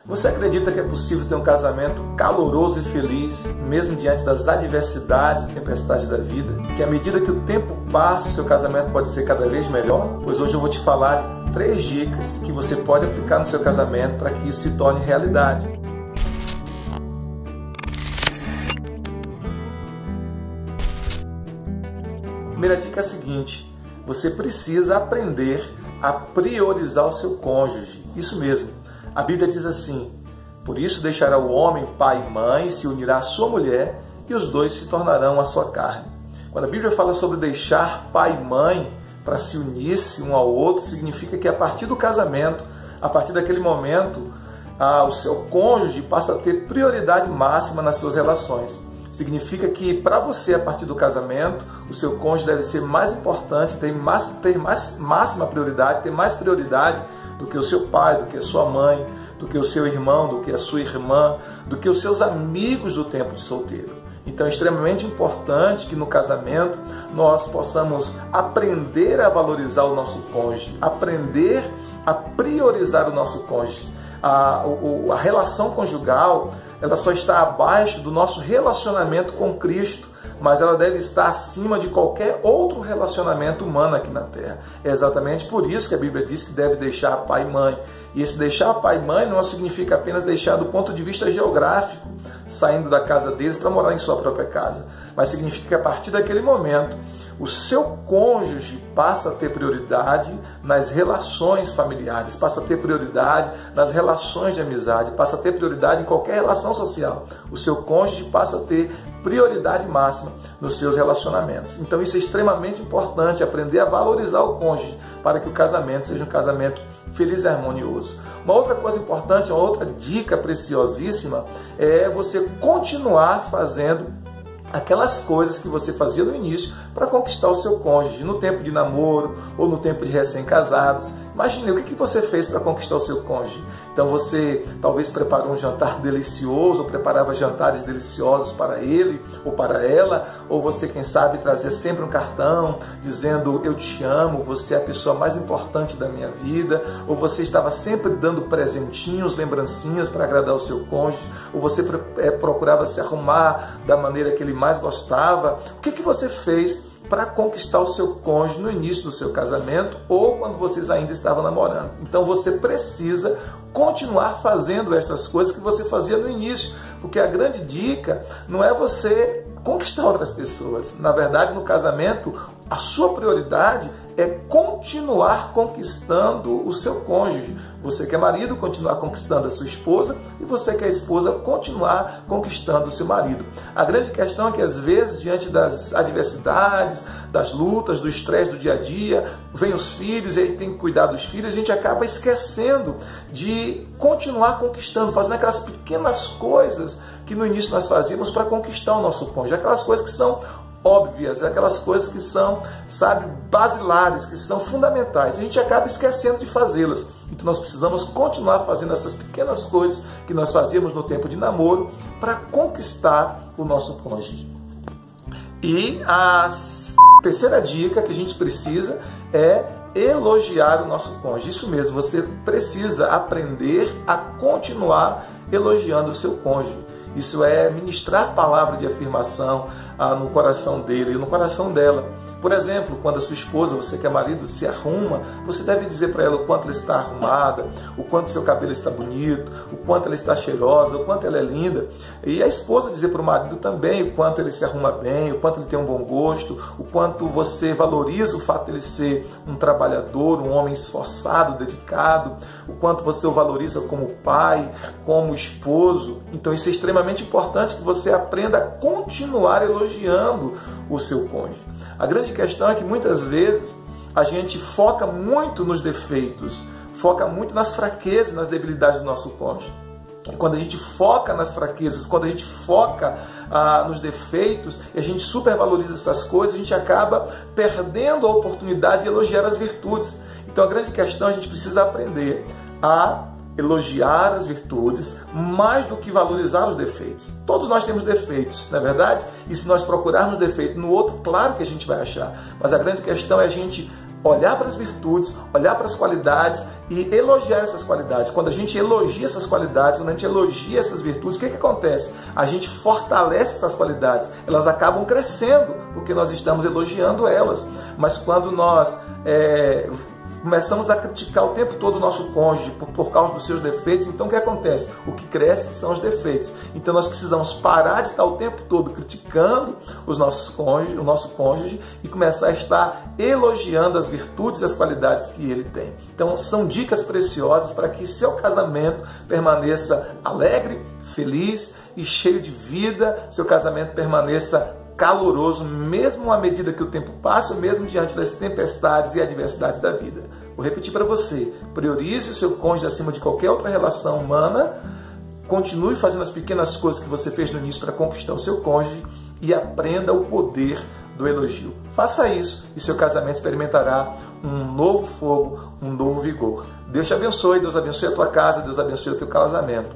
Você acredita que é possível ter um casamento caloroso e feliz, mesmo diante das adversidades e tempestades da vida? Que à medida que o tempo passa, o seu casamento pode ser cada vez melhor? Pois hoje eu vou te falar de 3 dicas que você pode aplicar no seu casamento para que isso se torne realidade. A primeira dica é a seguinte: você precisa aprender a priorizar o seu cônjuge. Isso mesmo. A Bíblia diz assim: por isso deixará o homem pai e mãe, se unirá à sua mulher, e os dois se tornarão a sua carne. Quando a Bíblia fala sobre deixar pai e mãe para se unir-se um ao outro, significa que a partir do casamento, a partir daquele momento, o seu cônjuge passa a ter prioridade máxima nas suas relações. Significa que para você, a partir do casamento, o seu cônjuge deve ser mais importante, ter máxima prioridade, ter mais prioridade do que o seu pai, do que a sua mãe, do que o seu irmão, do que a sua irmã, do que os seus amigos do tempo de solteiro. Então é extremamente importante que no casamento nós possamos aprender a valorizar o nosso cônjuge, aprender a priorizar o nosso cônjuge. A relação conjugal, ela só está abaixo do nosso relacionamento com Cristo, mas ela deve estar acima de qualquer outro relacionamento humano aqui na Terra. É exatamente por isso que a Bíblia diz que deve deixar pai e mãe. E esse deixar pai e mãe não significa apenas deixar do ponto de vista geográfico, saindo da casa deles para morar em sua própria casa, mas significa que a partir daquele momento o seu cônjuge passa a ter prioridade nas relações familiares, passa a ter prioridade nas relações de amizade, passa a ter prioridade em qualquer relação social. O seu cônjuge passa a ter prioridade máxima nos seus relacionamentos. Então isso é extremamente importante, aprender a valorizar o cônjuge para que o casamento seja um casamento feliz e harmonioso. Uma outra coisa importante, uma outra dica preciosíssima é você continuar fazendo aquelas coisas que você fazia no início para conquistar o seu cônjuge, no tempo de namoro ou no tempo de recém-casados. Imagine o que você fez para conquistar o seu cônjuge. Então você talvez preparou um jantar delicioso, ou preparava jantares deliciosos para ele ou para ela, ou você, quem sabe, trazia sempre um cartão dizendo eu te amo, você é a pessoa mais importante da minha vida, ou você estava sempre dando presentinhos, lembrancinhas para agradar o seu cônjuge, ou você procurava se arrumar da maneira que ele mais gostava. O que você fez para conquistar o seu cônjuge no início do seu casamento ou quando vocês ainda estavam namorando? Então você precisa continuar fazendo estas coisas que você fazia no início, porque a grande dica não é você conquistar outras pessoas. Na verdade, no casamento, a sua prioridade é continuar conquistando o seu cônjuge. Você que é marido, continuar conquistando a sua esposa, e você que é esposa, continuar conquistando o seu marido. A grande questão é que às vezes, diante das adversidades, das lutas, do estresse do dia a dia, vem os filhos e aí tem que cuidar dos filhos, a gente acaba esquecendo de continuar conquistando, fazendo aquelas pequenas coisas que no início nós fazíamos para conquistar o nosso cônjuge, aquelas coisas que são óbvias, aquelas coisas que são, basilares, que são fundamentais. A gente acaba esquecendo de fazê-las. Então nós precisamos continuar fazendo essas pequenas coisas que nós fazíamos no tempo de namoro para conquistar o nosso cônjuge. E a terceira dica que a gente precisa é elogiar o nosso cônjuge. Isso mesmo, você precisa aprender a continuar elogiando o seu cônjuge. Isso é ministrar palavra de afirmação no coração dele e no coração dela. Por exemplo, quando a sua esposa, você que é marido, se arruma, você deve dizer para ela o quanto ela está arrumada, o quanto seu cabelo está bonito, o quanto ela está cheirosa, o quanto ela é linda. E a esposa dizer para o marido também o quanto ele se arruma bem, o quanto ele tem um bom gosto, o quanto você valoriza o fato de ele ser um trabalhador, um homem esforçado, dedicado, o quanto você o valoriza como pai, como esposo. Então isso é extremamente importante, que você aprenda a continuar elogiando o seu cônjuge. A grande questão é que muitas vezes a gente foca muito nos defeitos, foca muito nas fraquezas, nas debilidades do nosso cônjuge. E quando a gente foca nas fraquezas, quando a gente foca nos defeitos, e a gente supervaloriza essas coisas, a gente acaba perdendo a oportunidade de elogiar as virtudes. Então a grande questão é que a gente precisa aprender a elogiar as virtudes mais do que valorizar os defeitos. Todos nós temos defeitos, não é verdade? E se nós procurarmos defeito no outro, claro que a gente vai achar. Mas a grande questão é a gente olhar para as virtudes, olhar para as qualidades e elogiar essas qualidades. Quando a gente elogia essas qualidades, quando a gente elogia essas virtudes, o que acontece? A gente fortalece essas qualidades, elas acabam crescendo, porque nós estamos elogiando elas. Mas quando nós começamos a criticar o tempo todo o nosso cônjuge por causa dos seus defeitos, então o que acontece? O que cresce são os defeitos. Então nós precisamos parar de estar o tempo todo criticando o nosso cônjuge e começar a estar elogiando as virtudes e as qualidades que ele tem. Então são dicas preciosas para que seu casamento permaneça alegre, feliz e cheio de vida, seu casamento permaneça caloroso, mesmo à medida que o tempo passa, mesmo diante das tempestades e adversidades da vida. Vou repetir para você: priorize o seu cônjuge acima de qualquer outra relação humana, continue fazendo as pequenas coisas que você fez no início para conquistar o seu cônjuge e aprenda o poder do elogio. Faça isso e seu casamento experimentará um novo fogo, um novo vigor. Deus te abençoe, Deus abençoe a tua casa, Deus abençoe o teu casamento.